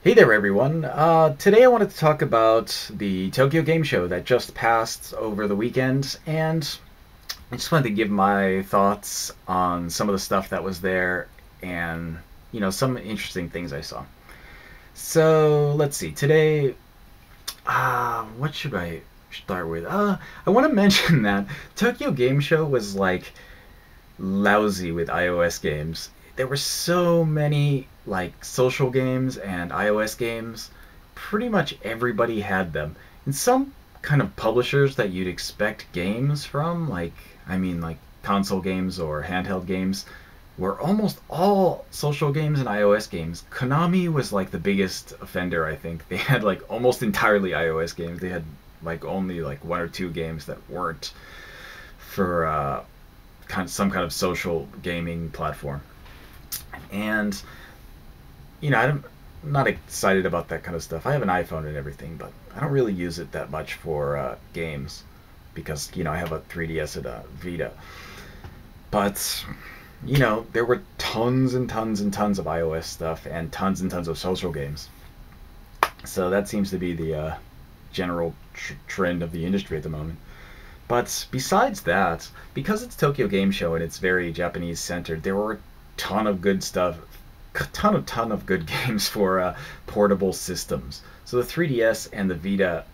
Hey there, everyone. Today I wanted to talk about the Tokyo Game Show that just passed over the weekend, and I just wanted to give my thoughts on some of the stuff that was there and, some interesting things I saw. So, let's see. Today, what should I start with? I want to mention that Tokyo Game Show was like lousy with iOS games. There were so many like social games and iOS games. Pretty much everybody had them. And some kind of publishers that you'd expect games from, like console games or handheld games, were almost all social games and iOS games. Konami was like the biggest offender, I think. They had like almost entirely iOS games. They had like only like one or two games that weren't for some kind of social gaming platform. And I'm not excited about that kind of stuff. I have an iPhone and everything, but I don't really use it that much for games because I have a 3DS and a Vita. But there were tons and tons and tons of iOS stuff and tons of social games. So that seems to be the general trend of the industry at the moment. But besides that, because it's Tokyo Game Show and it's very Japanese centered, there were a ton of good stuff, ton of good games for portable systems. So the 3DS and the Vita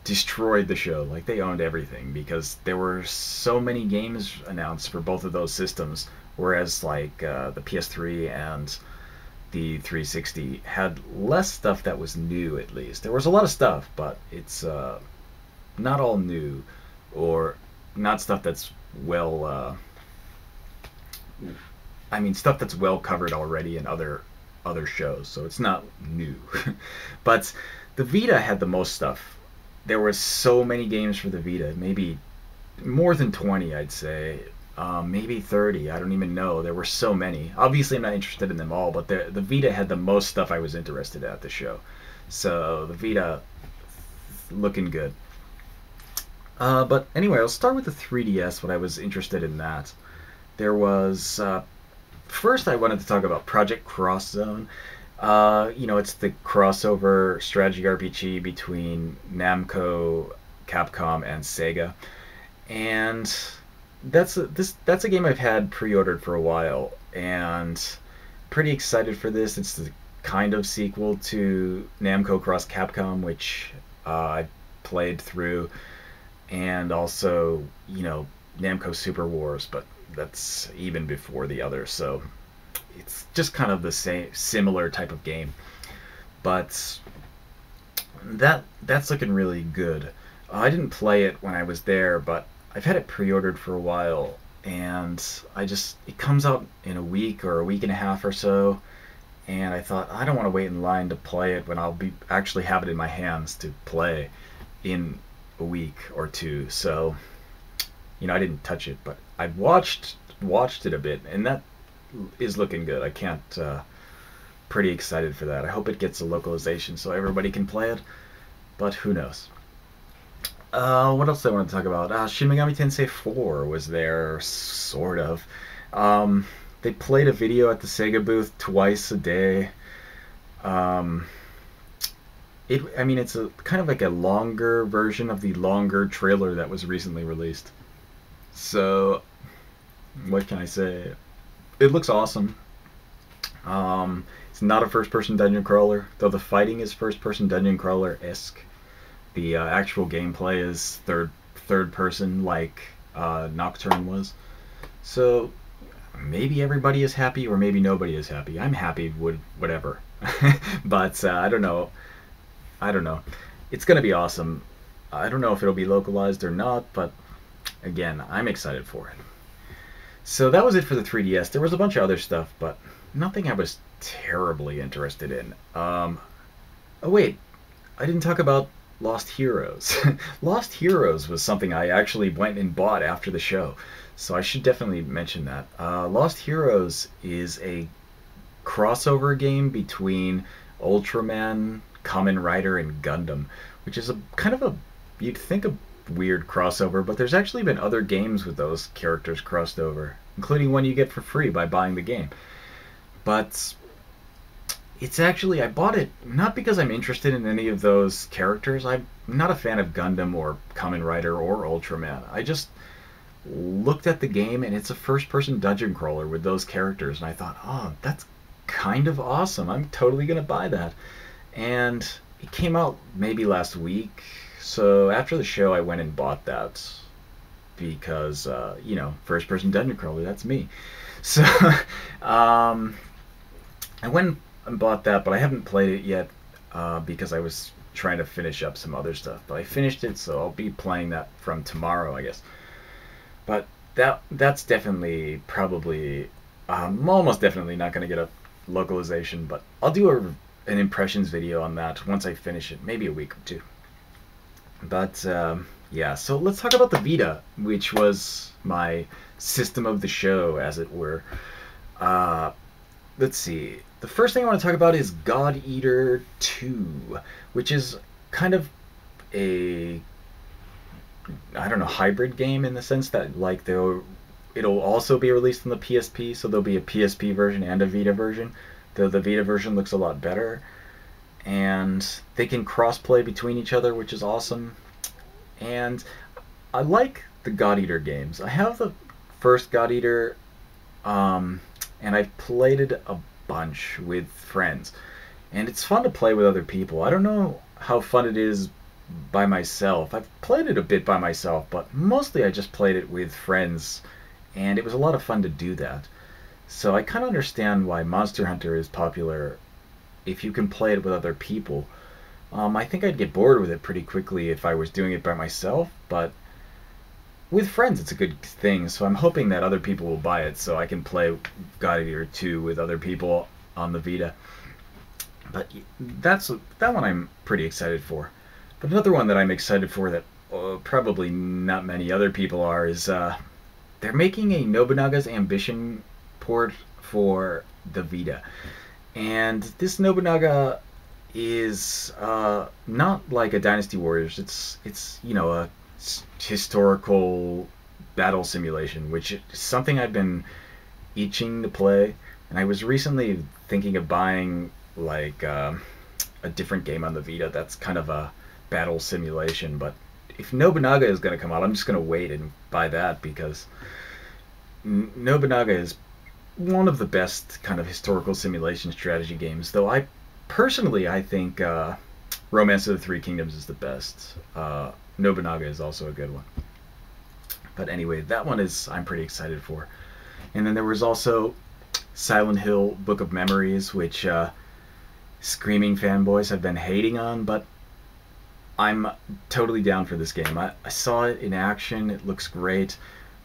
destroyed the show. Like they owned everything because there were so many games announced for both of those systems. Whereas like the PS3 and the 360 had less stuff that was new. At least there was a lot of stuff, but it's not all new or not stuff that's stuff that's well covered already in other shows, so it's not new. But the Vita had the most stuff. There were so many games for the Vita, maybe more than 20, I'd say. Maybe 30, I don't even know. There were so many. Obviously, I'm not interested in them all, but the Vita had the most stuff I was interested in at the show. So the Vita, looking good. But anyway, I'll start with the 3DS, what I was interested in that. There was first I wanted to talk about Project Cross Zone. It's the crossover strategy RPG between Namco, Capcom, and Sega, and that's a game I've had pre-ordered for a while, and pretty excited for this. It's the kind of sequel to Namco Cross Capcom, which I played through, and also Namco Super Wars, but that's even before the others, so it's just kind of the same similar type of game. But that's looking really good. I didn't play it when I was there, but I've had it pre-ordered for a while, and it comes out in a week or a week and a half or so, and I thought I don't want to wait in line to play it when I'll be actually have it in my hands to play in a week or two. So I didn't touch it, but I've watched it a bit, and that is looking good. I can't. Pretty excited for that. I hope it gets a localization so everybody can play it, but who knows? What else do I want to talk about? Shin Megami Tensei 4 was there, sort of. They played a video at the Sega booth twice a day. Um, it's a kind of like a longer version of the longer trailer that was recently released. So, what can I say? It looks awesome. It's not a first-person dungeon crawler, though the fighting is first-person dungeon crawler-esque. The actual gameplay is third person, like Nocturne was. So maybe everybody is happy, or maybe nobody is happy. I'm happy with whatever, but I don't know. I don't know. It's gonna be awesome. I don't know if it'll be localized or not, but again, I'm excited for it. So that was it for the 3DS. There was a bunch of other stuff, but nothing I was terribly interested in. Oh wait, I didn't talk about Lost Heroes. Lost Heroes was something I actually went and bought after the show, so I should definitely mention that. Lost Heroes is a crossover game between Ultraman, Kamen Rider, and Gundam, which is a kind of a, you'd think, a weird crossover, but there's actually been other games with those characters crossed over, including one you get for free by buying the game. But It's actually, I bought it not because I'm interested in any of those characters. I'm not a fan of Gundam or Kamen Rider or Ultraman. I just looked at the game and it's a first person dungeon crawler with those characters, and I thought, oh, that's kind of awesome. I'm totally going to buy that. And it came out maybe last week. So after the show, I went and bought that because, first person dungeon crawler, that's me. So um, I went and bought that, but I haven't played it yet because I was trying to finish up some other stuff. But I finished it, so I'll be playing that from tomorrow, I guess. But that's definitely probably almost definitely not going to get a localization, but I'll do an impressions video on that once I finish it, maybe a week or two. But yeah, so let's talk about the Vita, which was my system of the show, as it were. Let's see. The first thing I want to talk about is God Eater 2, which is kind of a, I don't know, hybrid game in the sense that like it'll also be released on the PSP, so there'll be a PSP version and a Vita version. Though the Vita version looks a lot better, and they can cross-play between each other, which is awesome. And I like the God Eater games. I have the first God Eater, and I've played it a bunch with friends, and it's fun to play with other people. I don't know how fun it is by myself. I've played it a bit by myself, but mostly I just played it with friends, and it was a lot of fun to do that. So I kind of understand why Monster Hunter is popular if you can play it with other people. I think I'd get bored with it pretty quickly if I was doing it by myself, but with friends it's a good thing, so I'm hoping that other people will buy it so I can play God Eater 2 with other people on the Vita. But that one I'm pretty excited for. But another one that I'm excited for that probably not many other people are is they're making a Nobunaga's Ambition port for the Vita. And this Nobunaga is not like a Dynasty Warriors. It's a historical battle simulation, which is something I've been itching to play. And I was recently thinking of buying like a different game on the Vita that's kind of a battle simulation. But if Nobunaga is going to come out, I'm just going to wait and buy that because Nobunaga is one of the best kind of historical simulation strategy games. Though I think Romance of the Three Kingdoms is the best. Nobunaga is also a good one. But anyway, that one is I'm pretty excited for. And then there was also Silent Hill Book of Memories, which screaming fanboys have been hating on, but I'm totally down for this game. I saw it in action. It looks great.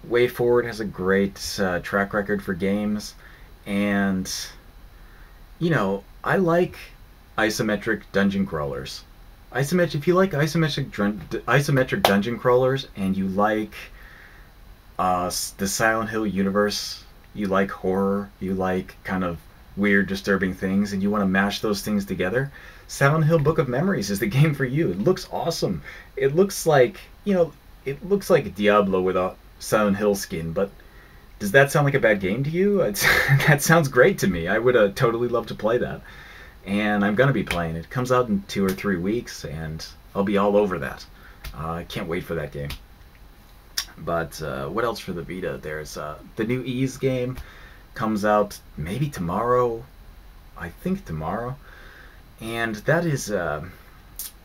WayForward has a great track record for games, and I like isometric dungeon crawlers. If you like isometric dungeon crawlers, and you like the Silent Hill universe, you like horror, you like kind of weird, disturbing things, and you want to mash those things together, Silent Hill Book of Memories is the game for you. It looks awesome. It looks like Diablo with a Silent Hill skin, but does that sound like a bad game to you? That sounds great to me. I would totally love to play that. And I'm going to be playing it. It comes out in 2 or 3 weeks, and I'll be all over that. I can't wait for that game. But what else for the Vita? There's the new Ys game. Comes out maybe tomorrow. I think tomorrow. And that is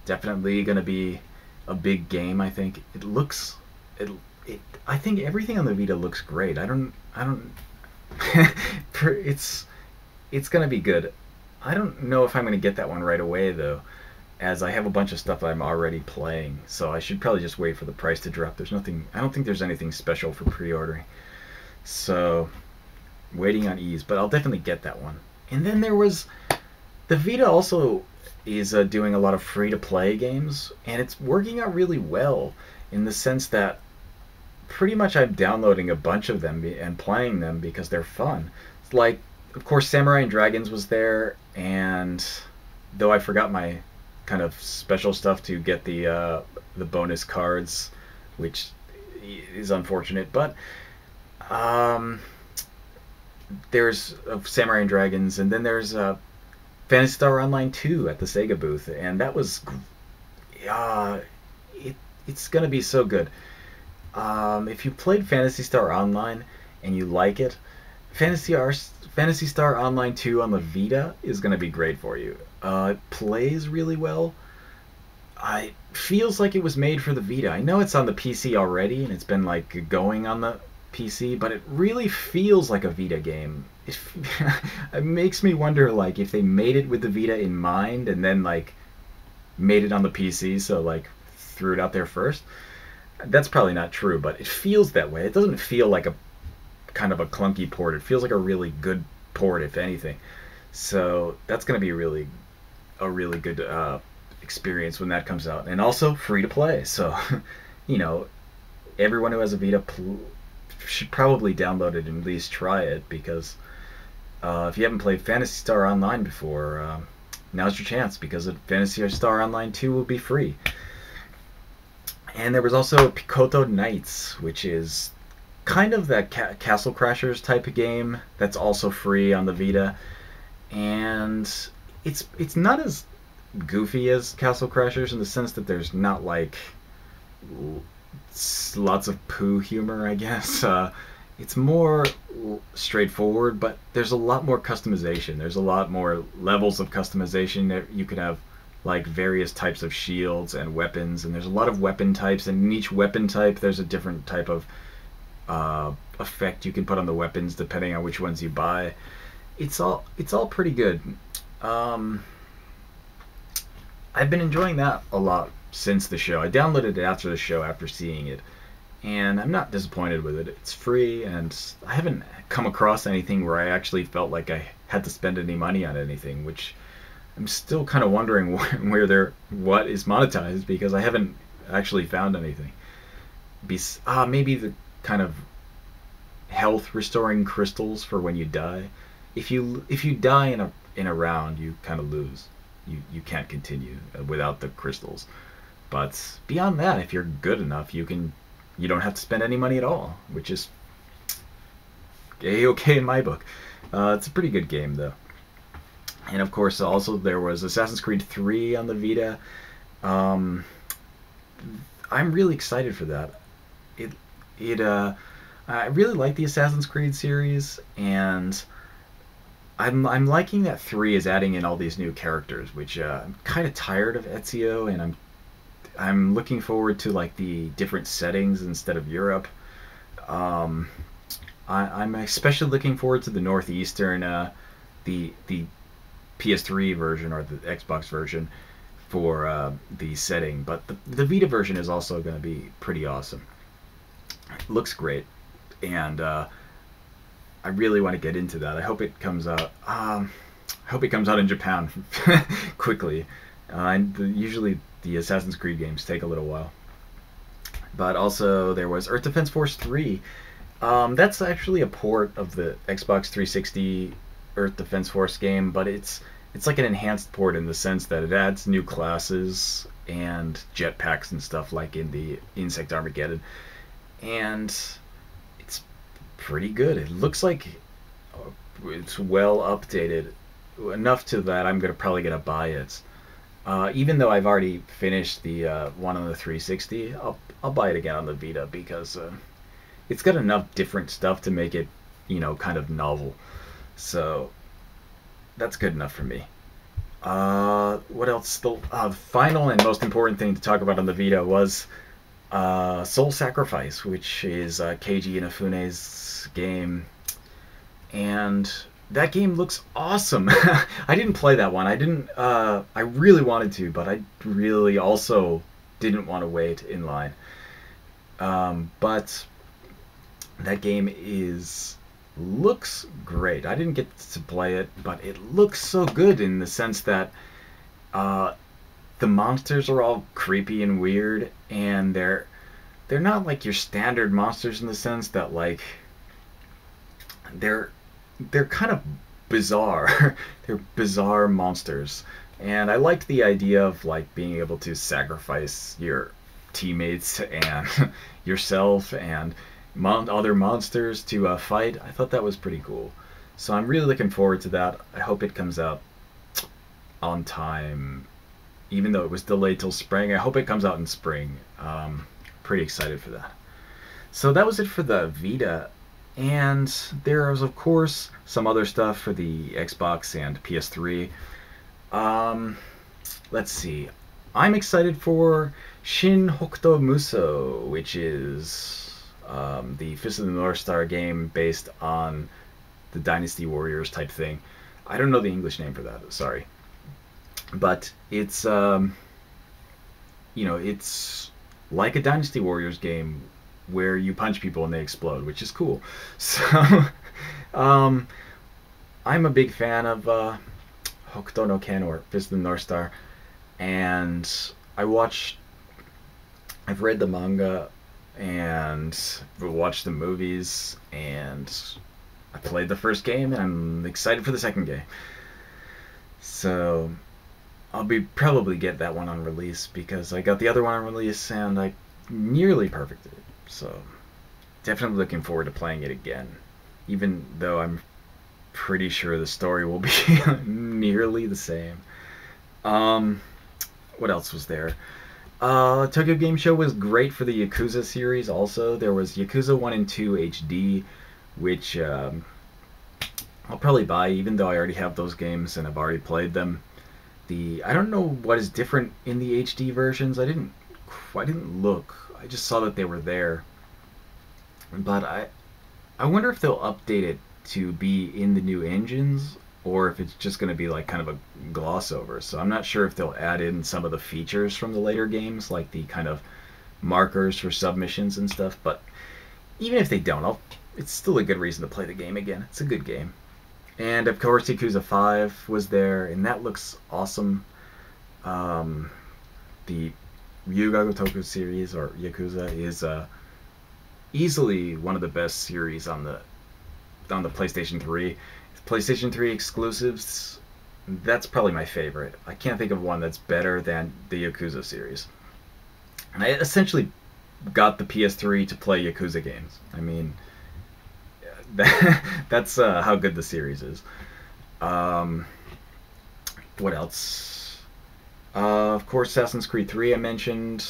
definitely going to be a big game, I think. I think everything on the Vita looks great. It's going to be good. I don't know if I'm going to get that one right away, though, as I have a bunch of stuff I'm already playing. So I should probably just wait for the price to drop. I don't think there's anything special for pre-ordering. So, waiting on Ys, but I'll definitely get that one. And then there was the Vita also is doing a lot of free-to-play games, and it's working out really well in the sense that pretty much I'm downloading a bunch of them and playing them because they're fun. It's like, of course, Samurai and Dragons was there, and though I forgot my kind of special stuff to get the bonus cards, which is unfortunate, but there's Samurai and Dragons, and then there's Phantasy Star Online 2 at the Sega booth, and that was uh, it, it's gonna be so good. If you played Phantasy Star Online and you like it, Phantasy Star Online 2 on the Vita is gonna be great for you. It plays really well. I feels like it was made for the Vita. I know it's on the PC already and it's been like going on the PC, but it really feels like a Vita game. It makes me wonder like if they made it with the Vita in mind and then like made it on the PC, so like threw it out there first. That's probably not true, but it feels that way. It doesn't feel like a kind of a clunky port. It feels like a really good port, if anything. So that's going to be a really good experience when that comes out, and also free to play. So, you know, everyone who has a Vita should probably download it and at least try it because if you haven't played Phantasy Star Online before, now's your chance because Phantasy Star Online 2 will be free. And there was also Picotto Knights, which is kind of that Castle Crashers type of game that's also free on the Vita, and it's not as goofy as Castle Crashers in the sense that there's not like lots of poo humor, I guess. It's more straightforward, but there's a lot more customization. There's a lot more levels of customization that you could have, like various types of shields and weapons, and there's a lot of weapon types, and in each weapon type there's a different type of effect you can put on the weapons depending on which ones you buy. It's all pretty good. I've been enjoying that a lot since the show. I downloaded it after the show after seeing it, and I'm not disappointed with it. It's free, and I haven't come across anything where I actually felt like I had to spend any money on anything, which I'm still kind of wondering what is monetized because I haven't actually found anything. Maybe the kind of health restoring crystals for when you die. If you die in a round, you kind of lose. You can't continue without the crystals. But beyond that, if you're good enough, you don't have to spend any money at all, which is A-okay in my book. It's a pretty good game though. And of course, also there was Assassin's Creed 3 on the Vita. I'm really excited for that. I really like the Assassin's Creed series, and I'm liking that 3 is adding in all these new characters, which I'm kind of tired of Ezio, and I'm looking forward to like the different settings instead of Europe. I'm especially looking forward to the northeastern, the PS3 version or the Xbox version for the setting, but the Vita version is also going to be pretty awesome. It looks great, and I really want to get into that. I hope it comes out. I hope it comes out in Japan quickly. Usually the Assassin's Creed games take a little while. But also there was Earth Defense Force 3. That's actually a port of the Xbox 360 Earth Defense Force game, but it's like an enhanced port in the sense that it adds new classes and jetpacks and stuff like in the Insect Armageddon, and it's pretty good. It looks like it's well updated enough to that I'm probably gonna buy it. Even though I've already finished the one on the 360, I'll buy it again on the Vita because it's got enough different stuff to make it, kind of novel. So that's good enough for me. What else? The final and most important thing to talk about on the Vita was Soul Sacrifice, which is Keiji Inafune's game, and that game looks awesome. I didn't play that one. I really wanted to, but I really also didn't want to wait in line. But that game looks great. I didn't get to play it, but it looks so good in the sense that the monsters are all creepy and weird, and they're not like your standard monsters in the sense that like they're kind of bizarre. They're bizarre monsters, and I liked the idea of like being able to sacrifice your teammates and yourself and other monsters to fight. I thought that was pretty cool, so I'm really looking forward to that. I hope it comes out on time, even though it was delayed till spring. I hope it comes out in spring. Pretty excited for that. So that was it for the Vita. And there was, of course, some other stuff for the Xbox and PS3. Um, let's see. I'm excited for Shin Hokuto Muso, which is the Fist of the North Star game based on the Dynasty Warriors type thing. I don't know the English name for that. Sorry, but it's it's like a Dynasty Warriors game where you punch people and they explode, which is cool. So, um, I'm a big fan of Hokuto no Ken, or Fist of the North Star, and I watched. I've read the manga and watched the movies, and I played the first game, and I'm excited for the second game. So I'll be probably get that one on release because I got the other one on release and I nearly perfected it. So definitely looking forward to playing it again, even though I'm pretty sure the story will be nearly the same. What else was there? Tokyo Game Show was great for the Yakuza series. Also, there was Yakuza 1 and 2 HD, which I'll probably buy, even though I already have those games and I've already played them. I don't know what is different in the HD versions. I didn't look. I just saw that they were there. But I wonder if they'll update it to be in the new engines, or if it's just going to be like kind of a gloss over. So I'm not sure if they'll add in some of the features from the later games, like the kind of markers for submissions and stuff. But even if they don't, it's still a good reason to play the game again. It's a good game. And of course, Yakuza 5 was there, and that looks awesome. The Ryuga Gotoku series, or Yakuza, is easily one of the best series on the PlayStation 3. PlayStation 3 exclusives, that's probably my favorite. I can't think of one that's better than the Yakuza series. And I essentially got the PS3 to play Yakuza games. I mean, that's how good the series is. What else? Of course, Assassin's Creed 3 I mentioned.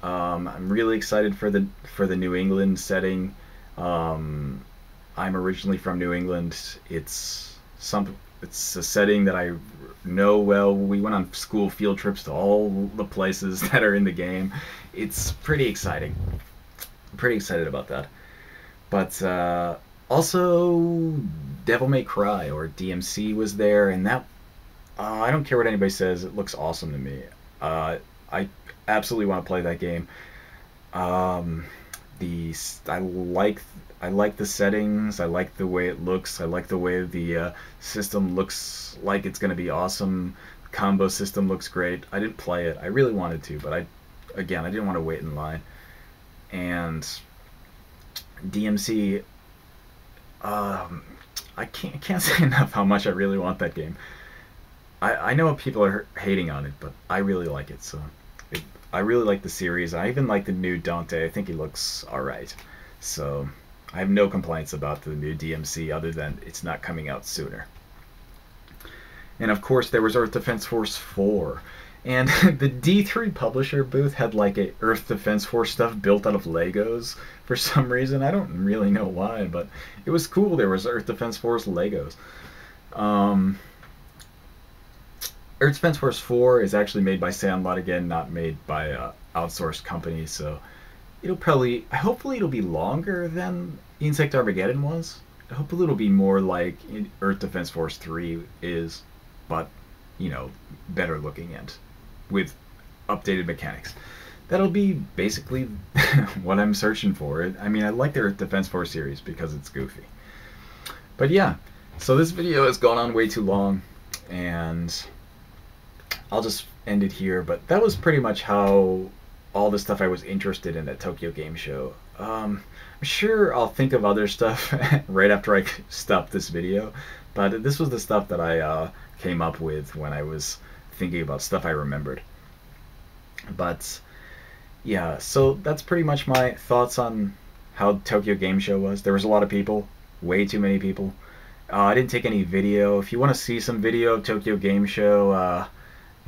I'm really excited for the New England setting. I'm originally from New England. It's a setting that I know well. We went on school field trips to all the places that are in the game. It's pretty exciting. I'm pretty excited about that. But also, Devil May Cry, or DMC, was there, and that I don't care what anybody says. It looks awesome to me. I absolutely want to play that game. I like the settings. I like the way it looks. I like the way the system looks like it's going to be awesome. The combo system looks great. I didn't play it. I really wanted to, but I didn't want to wait in line. And DMC, I can't say enough how much I really want that game. I know people are hating on it, but I really like it. So I really like the series. I even like the new Dante. I think he looks alright. So I have no complaints about the new DMC other than it's not coming out sooner. And of course there was Earth Defense Force 4. And the D3 publisher booth had like a Earth Defense Force stuff built out of Legos for some reason. I don't really know why, but it was cool. There was Earth Defense Force Legos. Earth Defense Force 4 is actually made by Sandlot again, not made by an outsourced company, so hopefully it'll be longer than Insect Armageddon was. Hopefully it'll be more like Earth Defense Force 3 is, but, better looking and with updated mechanics. That'll be basically what I'm searching for. I mean, I like the Earth Defense Force series because it's goofy. But yeah, so this video has gone on way too long, and I'll just end it here. But that was pretty much how all the stuff I was interested in at Tokyo Game Show. I'm sure I'll think of other stuff right after I stop this video, but this was the stuff that I came up with when I was thinking about stuff I remembered. But yeah, so that's pretty much my thoughts on how Tokyo Game Show was. There was a lot of people, way too many people. I didn't take any video. If you want to see some video of Tokyo Game Show,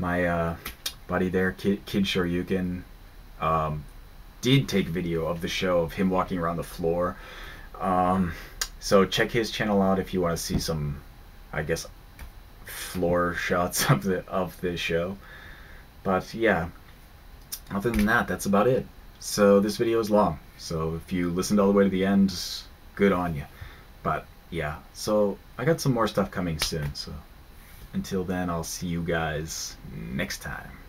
My buddy there, Kid Shoryuken, um, did take video of the show of him walking around the floor. Um, so check his channel out if you want to see some, I guess, floor shots of the show. But yeah, other than that, that's about it. So this video is long. So if you listened all the way to the end, good on you. But yeah, so I got some more stuff coming soon. So until then, I'll see you guys next time.